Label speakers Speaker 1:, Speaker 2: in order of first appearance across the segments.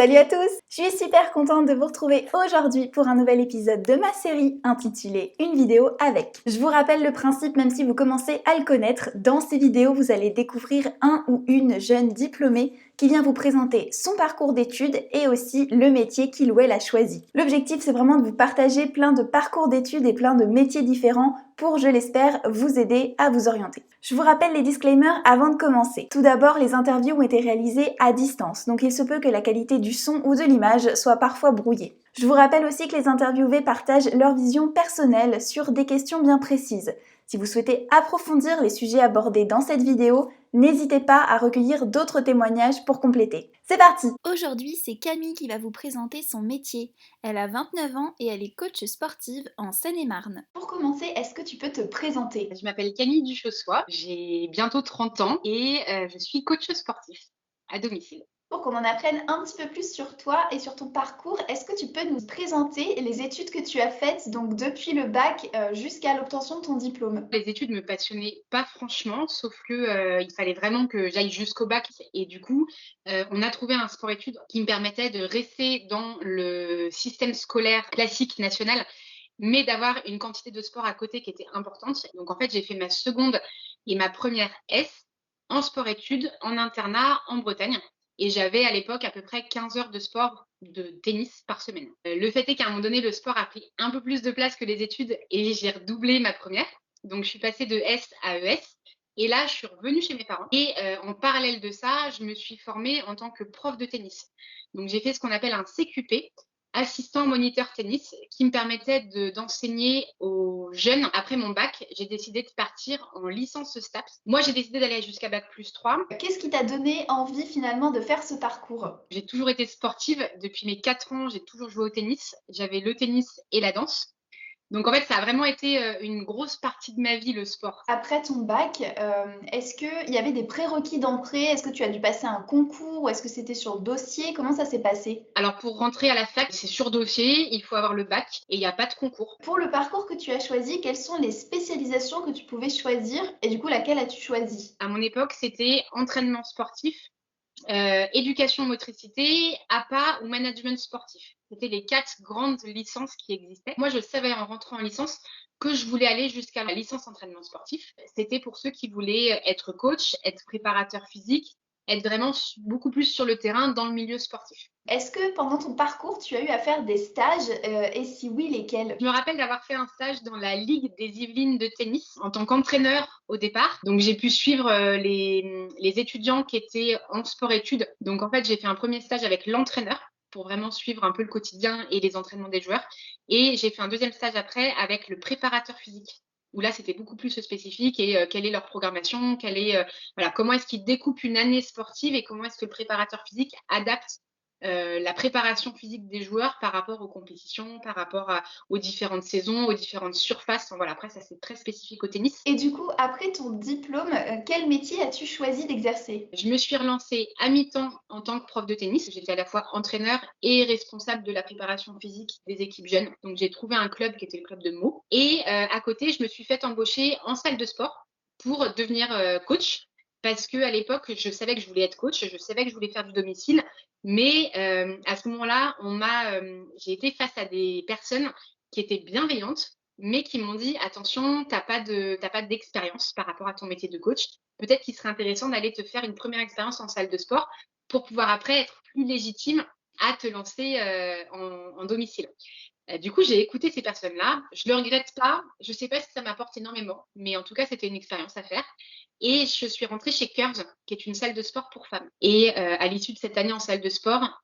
Speaker 1: Salut à tous! Je suis super contente de vous retrouver aujourd'hui pour un nouvel épisode de ma série intitulée Une vidéo avec. Je vous rappelle le principe même si vous commencez à le connaître, dans ces vidéos vous allez découvrir un ou une jeune diplômée qui vient vous présenter son parcours d'études et aussi le métier qu'il ou elle a choisi. L'objectif c'est vraiment de vous partager plein de parcours d'études et plein de métiers différents pour, je l'espère, vous aider à vous orienter. Je vous rappelle les disclaimers avant de commencer. Tout d'abord, les interviews ont été réalisées à distance, donc il se peut que la qualité du son ou de l'image soit parfois brouillée. Je vous rappelle aussi que les interviewés partagent leur vision personnelle sur des questions bien précises. Si vous souhaitez approfondir les sujets abordés dans cette vidéo, n'hésitez pas à recueillir d'autres témoignages pour compléter. C'est parti! Aujourd'hui, c'est Camille qui va vous présenter son métier. Elle a 29 ans et elle est coach sportive en Seine-et-Marne. Pour commencer, est-ce que tu peux te présenter?
Speaker 2: Je m'appelle Camille Duchossois, j'ai bientôt 30 ans et je suis coach sportif à domicile.
Speaker 1: Pour qu'on en apprenne un petit peu plus sur toi et sur ton parcours, est-ce que tu peux nous présenter les études que tu as faites, donc depuis le bac jusqu'à l'obtention de ton diplôme?
Speaker 2: Les études me passionnaient pas franchement, sauf que, il fallait vraiment que j'aille jusqu'au bac et du coup, on a trouvé un sport-études qui me permettait de rester dans le système scolaire classique national, mais d'avoir une quantité de sport à côté qui était importante. Donc en fait, j'ai fait ma seconde et ma première S en sport-études, en internat, en Bretagne et j'avais à l'époque à peu près 15 heures de sport de tennis par semaine. Le fait est qu'à un moment donné, le sport a pris un peu plus de place que les études et j'ai redoublé ma première. Donc je suis passée de S à ES et là, je suis revenue chez mes parents et en parallèle de ça, je me suis formée en tant que prof de tennis. Donc j'ai fait ce qu'on appelle un CQP, assistant moniteur tennis, qui me permettait d'enseigner aux jeunes. Après mon bac, j'ai décidé de partir en licence STAPS. Moi, j'ai décidé d'aller jusqu'à bac+3.
Speaker 1: Qu'est-ce qui t'a donné envie finalement de faire ce parcours?
Speaker 2: J'ai toujours été sportive. Depuis mes 4 ans, j'ai toujours joué au tennis. J'avais le tennis et la danse. Donc en fait, ça a vraiment été une grosse partie de ma vie, le sport.
Speaker 1: Après ton bac, est-ce qu'il y avait des prérequis d'entrée? Est-ce que tu as dû passer un concours ou est-ce que c'était sur dossier? Comment ça s'est passé?
Speaker 2: Alors pour rentrer à la fac, c'est sur dossier, il faut avoir le bac et il n'y a pas de concours.
Speaker 1: Pour le parcours que tu as choisi, quelles sont les spécialisations que tu pouvais choisir et du coup laquelle as-tu choisi?
Speaker 2: À mon époque, c'était entraînement sportif, éducation motricité, APA ou management sportif. C'était les 4 grandes licences qui existaient. Moi, je savais en rentrant en licence que je voulais aller jusqu'à la licence entraînement sportif. C'était pour ceux qui voulaient être coach, être préparateur physique, être vraiment beaucoup plus sur le terrain dans le milieu sportif.
Speaker 1: Est-ce que pendant ton parcours, tu as eu à faire des stages et si oui, lesquels?
Speaker 2: Je me rappelle d'avoir fait un stage dans la Ligue des Yvelines de tennis en tant qu'entraîneur au départ. Donc j'ai pu suivre les étudiants qui étaient en sport-études. Donc en fait, j'ai fait un premier stage avec l'entraîneur pour vraiment suivre un peu le quotidien et les entraînements des joueurs. Et j'ai fait un deuxième stage après avec le préparateur physique, où là, c'était beaucoup plus spécifique et quelle est leur programmation, voilà, comment est-ce qu'ils découpent une année sportive et comment est-ce que le préparateur physique adapte la préparation physique des joueurs par rapport aux compétitions, par rapport aux différentes saisons, aux différentes surfaces. Enfin, voilà, après, ça, c'est très spécifique au tennis.
Speaker 1: Et du coup, après ton diplôme, quel métier as-tu choisi d'exercer?
Speaker 2: Je me suis relancée à mi-temps en tant que prof de tennis. J'étais à la fois entraîneur et responsable de la préparation physique des équipes jeunes. Donc, j'ai trouvé un club qui était le club de Meaux. Et à côté, je me suis fait embaucher en salle de sport pour devenir coach. Parce que à l'époque, je savais que je voulais être coach, je savais que je voulais faire du domicile, mais à ce moment-là, j'ai été face à des personnes qui étaient bienveillantes, mais qui m'ont dit attention, t'as pas d'expérience par rapport à ton métier de coach. Peut-être qu'il serait intéressant d'aller te faire une première expérience en salle de sport pour pouvoir après être plus légitime à te lancer en domicile. Du coup, j'ai écouté ces personnes-là. Je le regrette pas. Je sais pas si ça m'apporte énormément, mais en tout cas, c'était une expérience à faire. Et je suis rentrée chez Curves, qui est une salle de sport pour femmes. Et à l'issue de cette année en salle de sport,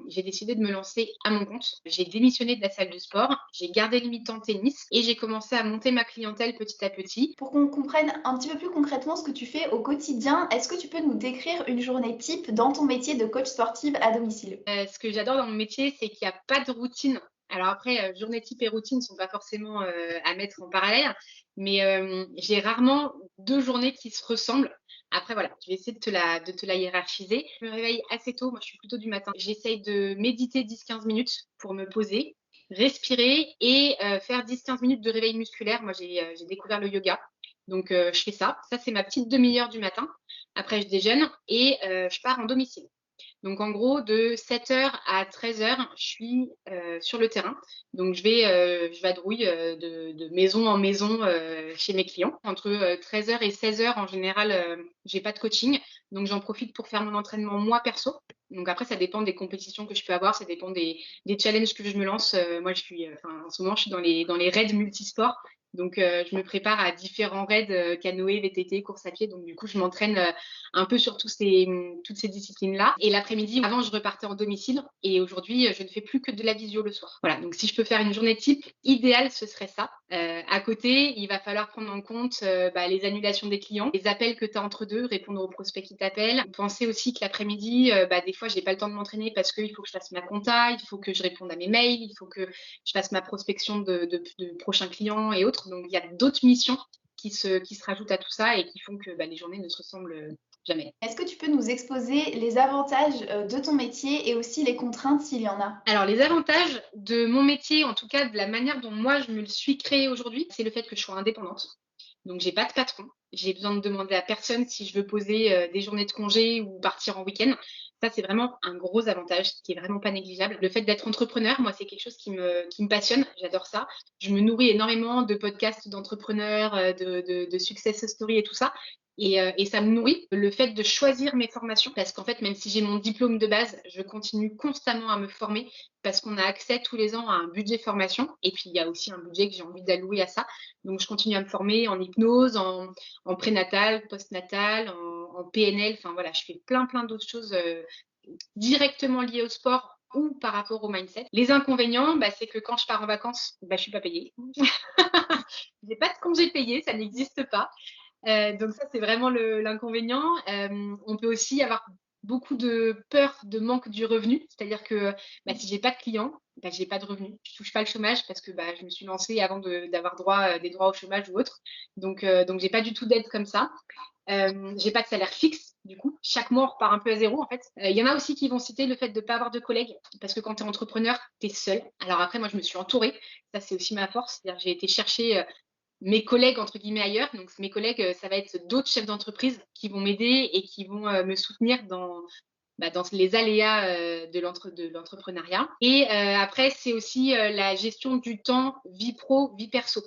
Speaker 2: j'ai décidé de me lancer à mon compte. J'ai démissionné de la salle de sport, j'ai gardé le mi-temps tennis et j'ai commencé à monter ma clientèle petit à petit.
Speaker 1: Pour qu'on comprenne un petit peu plus concrètement ce que tu fais au quotidien, est-ce que tu peux nous décrire une journée type dans ton métier de coach sportive à domicile?
Speaker 2: Ce que j'adore dans mon métier, c'est qu'il y a pas de routine. Alors après, journée type et routine sont pas forcément, à mettre en parallèle, mais j'ai rarement 2 journées qui se ressemblent. Après voilà, je vais essayer de te la hiérarchiser. Je me réveille assez tôt, moi je suis plutôt du matin. J'essaye de méditer 10-15 minutes pour me poser, respirer et faire 10-15 minutes de réveil musculaire. Moi j'ai découvert le yoga, donc je fais ça. Ça, c'est ma petite demi-heure du matin. Après je déjeune et je pars en domicile. Donc en gros, de 7 heures à 13 heures, je suis sur le terrain. Donc je vadrouille de maison en maison chez mes clients. Entre 13 heures et 16 heures, en général, j'ai pas de coaching. Donc j'en profite pour faire mon entraînement moi perso. Donc après, ça dépend des compétitions que je peux avoir, ça dépend des challenges que je me lance. Moi, en ce moment, je suis dans les raids multisports. Donc je me prépare à différents raids, canoë, VTT, course à pied. Donc du coup, je m'entraîne un peu sur toutes ces disciplines-là. Et l'après-midi, avant, je repartais en domicile. Et aujourd'hui, je ne fais plus que de la visio le soir. Voilà, donc si je peux faire une journée type, idéale, ce serait ça. À côté, il va falloir prendre en compte les annulations des clients, les appels que tu as entre deux, répondre aux prospects qui t'appellent. Pensez aussi que l'après-midi, des fois, j'ai pas le temps de m'entraîner parce qu'il faut que je fasse ma compta, il faut que je réponde à mes mails, il faut que je fasse ma prospection de prochains clients et autres. Donc, il y a d'autres missions qui se rajoutent à tout ça et qui font que les journées ne se ressemblent jamais.
Speaker 1: Est-ce que tu peux nous exposer les avantages de ton métier et aussi les contraintes s'il y en a?
Speaker 2: Alors, les avantages de mon métier, en tout cas de la manière dont moi je me le suis créé aujourd'hui, c'est le fait que je sois indépendante. Donc, j'ai pas de patron. J'ai besoin de demander à personne si je veux poser des journées de congé ou partir en week-end. Ça, c'est vraiment un gros avantage qui est vraiment pas négligeable. Le fait d'être entrepreneur, moi, c'est quelque chose qui me passionne. J'adore ça. Je me nourris énormément de podcasts d'entrepreneurs, de success stories et tout ça. Et ça me nourrit. Le fait de choisir mes formations, parce qu'en fait, même si j'ai mon diplôme de base, je continue constamment à me former parce qu'on a accès tous les ans à un budget formation. Et puis, il y a aussi un budget que j'ai envie d'allouer à ça. Donc, je continue à me former en hypnose, en prénatal, postnatal, en PNL. Enfin, voilà, je fais plein d'autres choses directement liées au sport ou par rapport au mindset. Les inconvénients, c'est que quand je pars en vacances, je suis pas payée. J'ai pas de congé payé, ça n'existe pas. Donc ça, c'est vraiment l'inconvénient. On peut aussi avoir beaucoup de peur de manque du revenu. C'est-à-dire que si j'ai pas de clients, j'ai pas de revenus. Je touche pas le chômage parce que je me suis lancée avant d'avoir des droits au chômage ou autre. Donc j'ai pas du tout d'aide comme ça. J'ai pas de salaire fixe, du coup. Chaque mois, on repart un peu à zéro, en fait. Il y en a aussi qui vont citer le fait de ne pas avoir de collègues, parce que quand tu es entrepreneur, tu es seul. Alors après, moi, je me suis entourée. Ça, c'est aussi ma force. C'est-à-dire que j'ai été chercher mes collègues, entre guillemets, ailleurs. Donc, mes collègues, ça va être d'autres chefs d'entreprise qui vont m'aider et qui vont me soutenir dans les aléas de l'entrepreneuriat. Et après, c'est aussi la gestion du temps, vie pro, vie perso.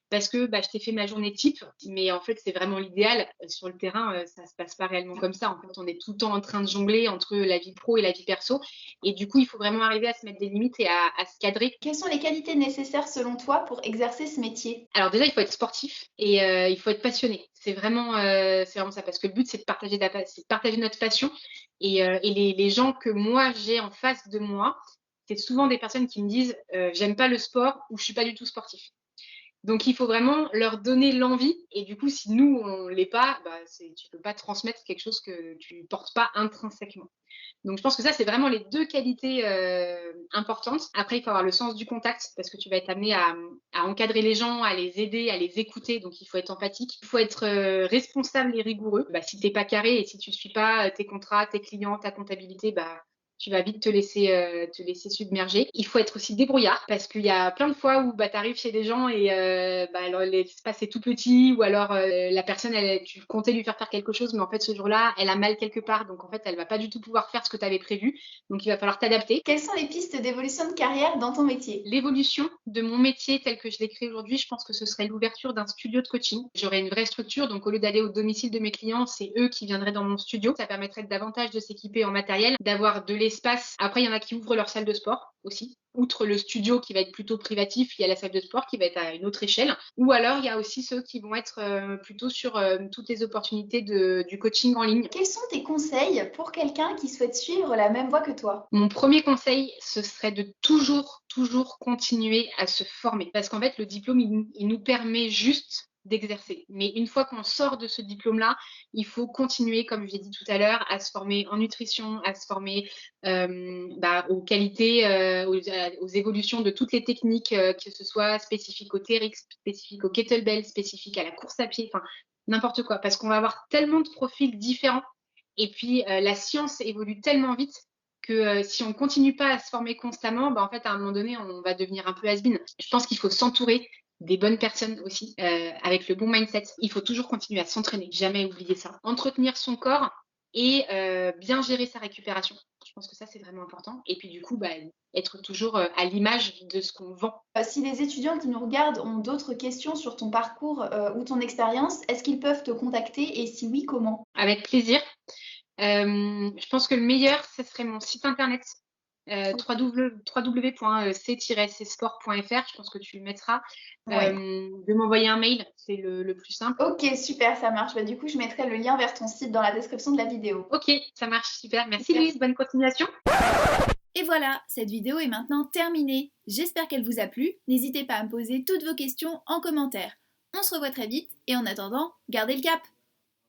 Speaker 2: Parce que je t'ai fait ma journée type, mais en fait, c'est vraiment l'idéal. Sur le terrain, ça se passe pas réellement comme ça. En fait, on est tout le temps en train de jongler entre la vie pro et la vie perso. Et du coup, il faut vraiment arriver à se mettre des limites et à se cadrer.
Speaker 1: Quelles sont les qualités nécessaires selon toi pour exercer ce métier?
Speaker 2: Alors déjà, il faut être sportif et il faut être passionné. C'est vraiment ça, parce que le but, c'est de partager notre passion. Et les gens que moi, j'ai en face de moi, c'est souvent des personnes qui me disent j'aime pas le sport ou je suis pas du tout sportif. Donc, il faut vraiment leur donner l'envie. Et du coup, si nous, on ne l'est pas, tu ne peux pas transmettre quelque chose que tu ne portes pas intrinsèquement. Donc, je pense que ça, c'est vraiment les deux qualités importantes. Après, il faut avoir le sens du contact parce que tu vas être amené à encadrer les gens, à les aider, à les écouter. Donc, il faut être empathique. Il faut être responsable et rigoureux. Si tu n'es pas carré et si tu ne suis pas tes contrats, tes clients, ta comptabilité, tu vas vite te laisser submerger. Il faut être aussi débrouillard parce qu'il y a plein de fois où tu arrives chez des gens et alors, l'espace est tout petit ou alors la personne, tu comptais lui faire quelque chose, mais en fait, ce jour-là, elle a mal quelque part. Donc, en fait, elle va pas du tout pouvoir faire ce que tu avais prévu. Donc, il va falloir t'adapter.
Speaker 1: Quelles sont les pistes d'évolution de carrière dans ton métier?
Speaker 2: L'évolution de mon métier tel que je l'ai créé aujourd'hui, je pense que ce serait l'ouverture d'un studio de coaching. J'aurais une vraie structure, donc au lieu d'aller au domicile de mes clients, c'est eux qui viendraient dans mon studio. Ça permettrait davantage de s'équiper en matériel, d'avoir de l'espace. Après, il y en a qui ouvrent leur salle de sport aussi. Outre le studio qui va être plutôt privatif, il y a la salle de sport qui va être à une autre échelle. Ou alors, il y a aussi ceux qui vont être plutôt sur toutes les opportunités du coaching en ligne.
Speaker 1: Quels sont tes conseils pour quelqu'un qui souhaite suivre la même voie que toi?
Speaker 2: Mon premier conseil, ce serait de toujours continuer à se former. Parce qu'en fait, le diplôme, il nous permet juste d'exercer. Mais une fois qu'on sort de ce diplôme-là, il faut continuer, comme j'ai dit tout à l'heure, à se former en nutrition, à se former aux qualités, aux évolutions de toutes les techniques, que ce soit spécifique au TRX, spécifique au kettlebell, spécifique à la course à pied, enfin n'importe quoi. Parce qu'on va avoir tellement de profils différents. Et puis, la science évolue tellement vite que si on continue pas à se former constamment, en fait, à un moment donné, on va devenir un peu has-been. Je pense qu'il faut s'entourer des bonnes personnes aussi, avec le bon mindset. Il faut toujours continuer à s'entraîner, jamais oublier ça. Entretenir son corps et bien gérer sa récupération. Je pense que ça, c'est vraiment important et puis du coup, être toujours, à l'image de ce qu'on vend.
Speaker 1: Si les étudiants qui nous regardent ont d'autres questions sur ton parcours, ou ton expérience, est-ce qu'ils peuvent te contacter et si oui, comment?
Speaker 2: Avec plaisir. Je pense que le meilleur, ce serait mon site internet, www.c-sport.fr. Je pense que tu le mettras.
Speaker 1: Ouais.
Speaker 2: De m'envoyer un mail, c'est le plus simple.
Speaker 1: OK, super, ça marche. Bah, du coup, je mettrai le lien vers ton site dans la description de la vidéo.
Speaker 2: OK, ça marche, super. Merci
Speaker 1: Super.
Speaker 2: Louise, bonne continuation.
Speaker 1: Et voilà, cette vidéo est maintenant terminée. J'espère qu'elle vous a plu. N'hésitez pas à me poser toutes vos questions en commentaire. On se revoit très vite et en attendant, gardez le cap!